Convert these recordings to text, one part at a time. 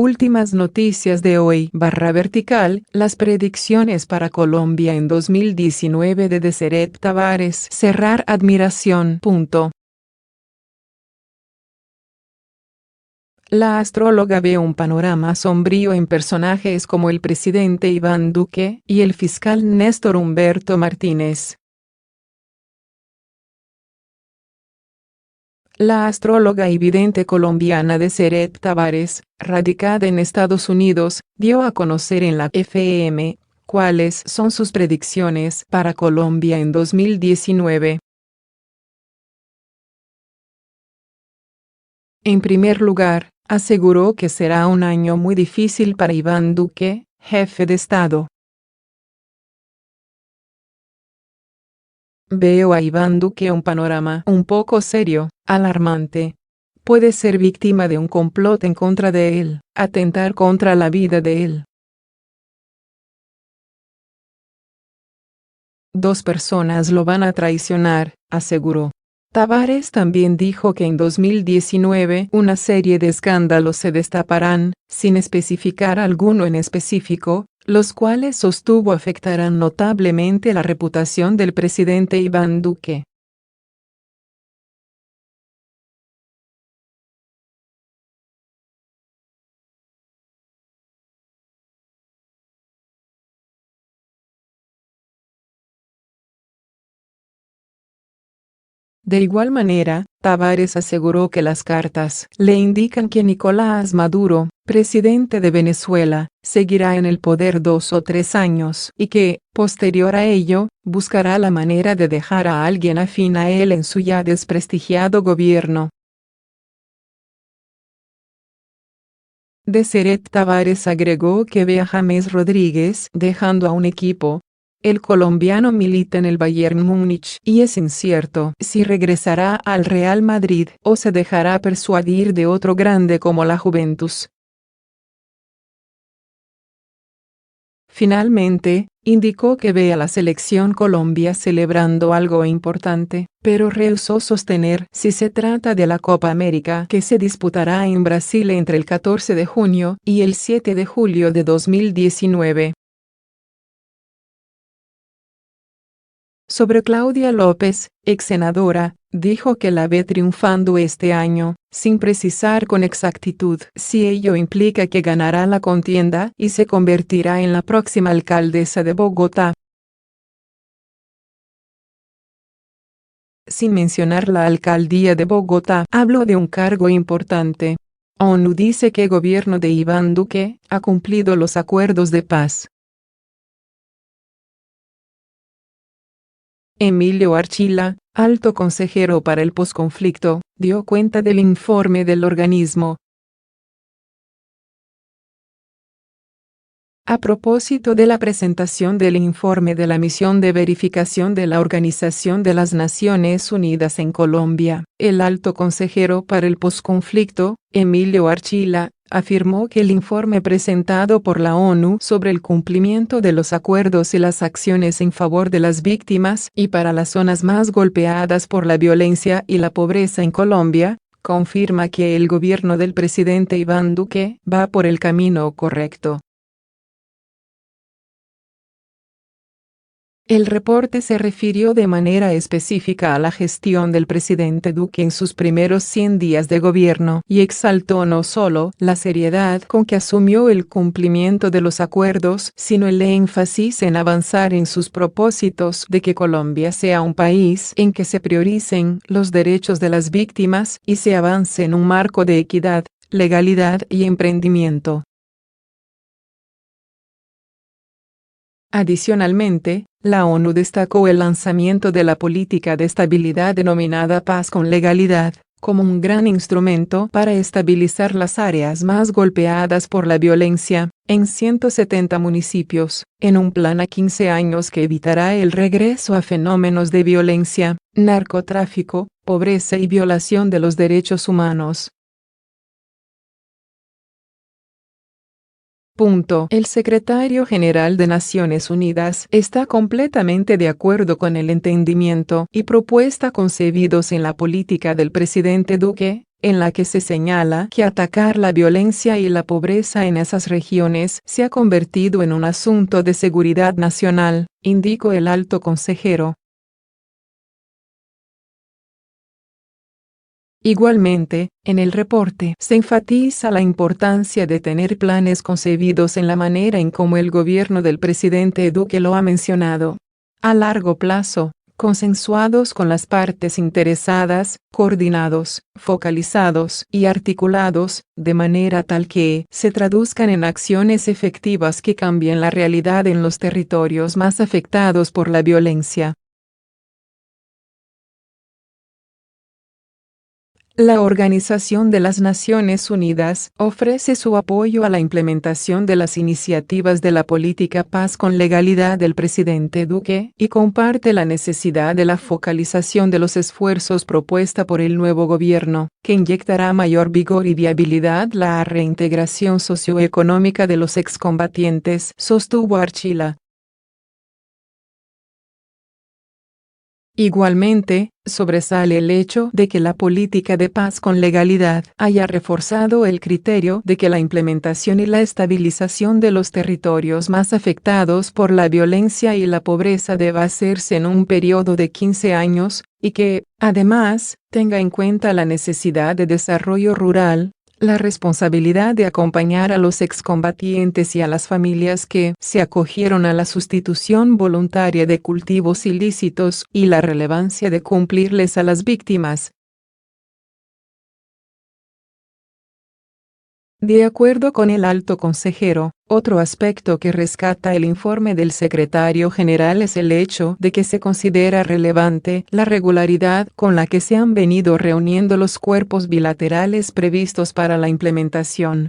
Últimas noticias de hoy /vertical, las predicciones para Colombia en 2019 de Deseret Tavares. Cerrar admiración. La astróloga ve un panorama sombrío en personajes como el presidente Iván Duque y el fiscal Néstor Humberto Martínez. La astróloga y vidente colombiana Deseret Tavares, radicada en Estados Unidos, dio a conocer en la FM cuáles son sus predicciones para Colombia en 2019. En primer lugar, aseguró que será un año muy difícil para Iván Duque, jefe de Estado. Veo a Iván Duque un panorama un poco serio, alarmante. Puede ser víctima de un complot en contra de él, atentar contra la vida de él. Dos personas lo van a traicionar, aseguró. Tavares también dijo que en 2019 una serie de escándalos se destaparán, sin especificar alguno en específico, los cuales sostuvo afectarán notablemente la reputación del presidente Iván Duque. De igual manera, Tavares aseguró que las cartas le indican que Nicolás Maduro, presidente de Venezuela, seguirá en el poder 2 o 3 años y que, posterior a ello, buscará la manera de dejar a alguien afín a él en su ya desprestigiado gobierno. Deseret Tavares agregó que ve a James Rodríguez dejando a un equipo. El colombiano milita en el Bayern Múnich y es incierto si regresará al Real Madrid o se dejará persuadir de otro grande como la Juventus. Finalmente, indicó que ve a la selección Colombia celebrando algo importante, pero rehusó sostener si se trata de la Copa América que se disputará en Brasil entre el 14 de junio y el 7 de julio de 2019. Sobre Claudia López, ex senadora, dijo que la ve triunfando este año, sin precisar con exactitud si ello implica que ganará la contienda y se convertirá en la próxima alcaldesa de Bogotá. Sin mencionar la alcaldía de Bogotá, habló de un cargo importante. ONU dice que el gobierno de Iván Duque ha cumplido los acuerdos de paz. Emilio Archila, alto consejero para el posconflicto, dio cuenta del informe del organismo. A propósito de la presentación del informe de la misión de verificación de la Organización de las Naciones Unidas en Colombia, el alto consejero para el posconflicto, Emilio Archila, afirmó que el informe presentado por la ONU sobre el cumplimiento de los acuerdos y las acciones en favor de las víctimas y para las zonas más golpeadas por la violencia y la pobreza en Colombia, confirma que el gobierno del presidente Iván Duque va por el camino correcto. El reporte se refirió de manera específica a la gestión del presidente Duque en sus primeros 100 días de gobierno y exaltó no solo la seriedad con que asumió el cumplimiento de los acuerdos, sino el énfasis en avanzar en sus propósitos de que Colombia sea un país en que se prioricen los derechos de las víctimas y se avance en un marco de equidad, legalidad y emprendimiento. Adicionalmente, la ONU destacó el lanzamiento de la política de estabilidad denominada Paz con Legalidad, como un gran instrumento para estabilizar las áreas más golpeadas por la violencia, en 170 municipios, en un plan a 15 años que evitará el regreso a fenómenos de violencia, narcotráfico, pobreza y violación de los derechos humanos. El secretario general de Naciones Unidas está completamente de acuerdo con el entendimiento y propuesta concebidos en la política del presidente Duque, en la que se señala que atacar la violencia y la pobreza en esas regiones se ha convertido en un asunto de seguridad nacional, indicó el alto consejero. Igualmente, en el reporte se enfatiza la importancia de tener planes concebidos en la manera en cómo el gobierno del presidente Duque lo ha mencionado. A largo plazo, consensuados con las partes interesadas, coordinados, focalizados y articulados, de manera tal que se traduzcan en acciones efectivas que cambien la realidad en los territorios más afectados por la violencia. La Organización de las Naciones Unidas ofrece su apoyo a la implementación de las iniciativas de la política paz con legalidad del presidente Duque y comparte la necesidad de la focalización de los esfuerzos propuesta por el nuevo gobierno, que inyectará mayor vigor y viabilidad a la reintegración socioeconómica de los excombatientes, sostuvo Archila. Igualmente, sobresale el hecho de que la política de paz con legalidad haya reforzado el criterio de que la implementación y la estabilización de los territorios más afectados por la violencia y la pobreza deba hacerse en un periodo de 15 años, y que, además, tenga en cuenta la necesidad de desarrollo rural, la responsabilidad de acompañar a los excombatientes y a las familias que se acogieron a la sustitución voluntaria de cultivos ilícitos y la relevancia de cumplirles a las víctimas. De acuerdo con el alto consejero, otro aspecto que rescata el informe del secretario general es el hecho de que se considera relevante la regularidad con la que se han venido reuniendo los cuerpos bilaterales previstos para la implementación.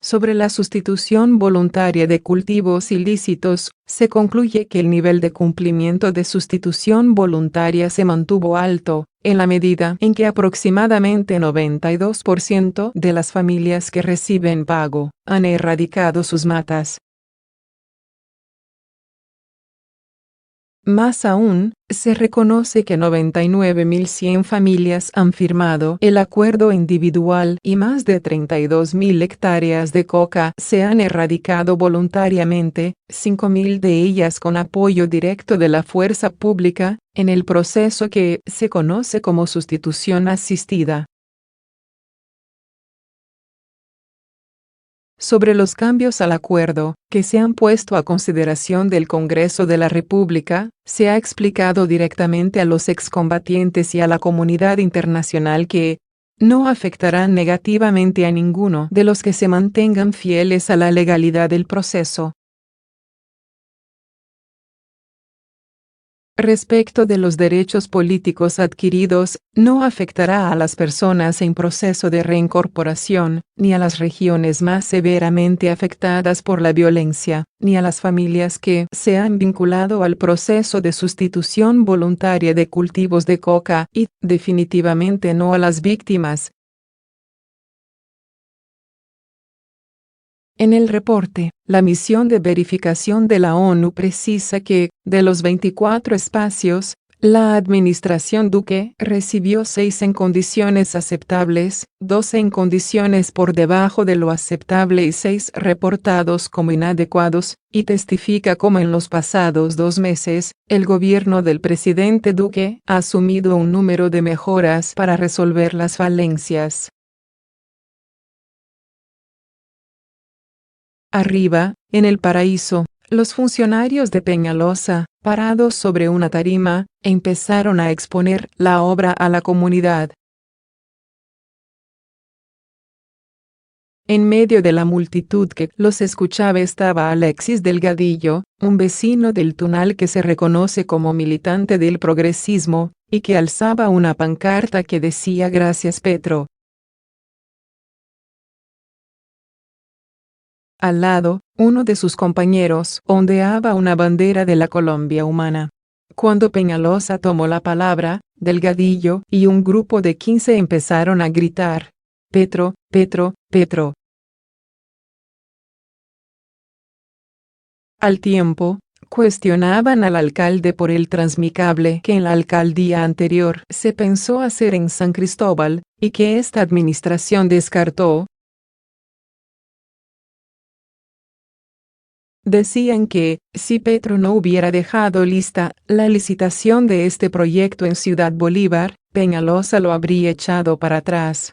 Sobre la sustitución voluntaria de cultivos ilícitos, se concluye que el nivel de cumplimiento de sustitución voluntaria se mantuvo alto, en la medida en que aproximadamente 92% de las familias que reciben pago han erradicado sus matas. Más aún, se reconoce que 99.100 familias han firmado el acuerdo individual y más de 32.000 hectáreas de coca se han erradicado voluntariamente, 5.000 de ellas con apoyo directo de la fuerza pública, en el proceso que se conoce como sustitución asistida. Sobre los cambios al acuerdo, que se han puesto a consideración del Congreso de la República, se ha explicado directamente a los excombatientes y a la comunidad internacional que no afectarán negativamente a ninguno de los que se mantengan fieles a la legalidad del proceso. Respecto de los derechos políticos adquiridos, no afectará a las personas en proceso de reincorporación, ni a las regiones más severamente afectadas por la violencia, ni a las familias que se han vinculado al proceso de sustitución voluntaria de cultivos de coca y, definitivamente no a las víctimas. En el reporte, la misión de verificación de la ONU precisa que, de los 24 espacios, la administración Duque recibió 6 en condiciones aceptables, 12 en condiciones por debajo de lo aceptable y 6 reportados como inadecuados, y testifica cómo en los pasados 2 meses, el gobierno del presidente Duque ha asumido un número de mejoras para resolver las falencias. Arriba, en el paraíso, los funcionarios de Peñalosa, parados sobre una tarima, empezaron a exponer la obra a la comunidad. En medio de la multitud que los escuchaba estaba Alexis Delgadillo, un vecino del Tunal que se reconoce como militante del progresismo, y que alzaba una pancarta que decía "Gracias Petro". Al lado, uno de sus compañeros ondeaba una bandera de la Colombia humana. Cuando Peñalosa tomó la palabra, Delgadillo y un grupo de 15 empezaron a gritar: "Petro, Petro, Petro". Al tiempo, Cuestionaban al alcalde por el transmicable que en la alcaldía anterior se pensó hacer en San Cristóbal, y que esta administración descartó. Decían que, si Petro no hubiera dejado lista la licitación de este proyecto en Ciudad Bolívar, Peñalosa lo habría echado para atrás.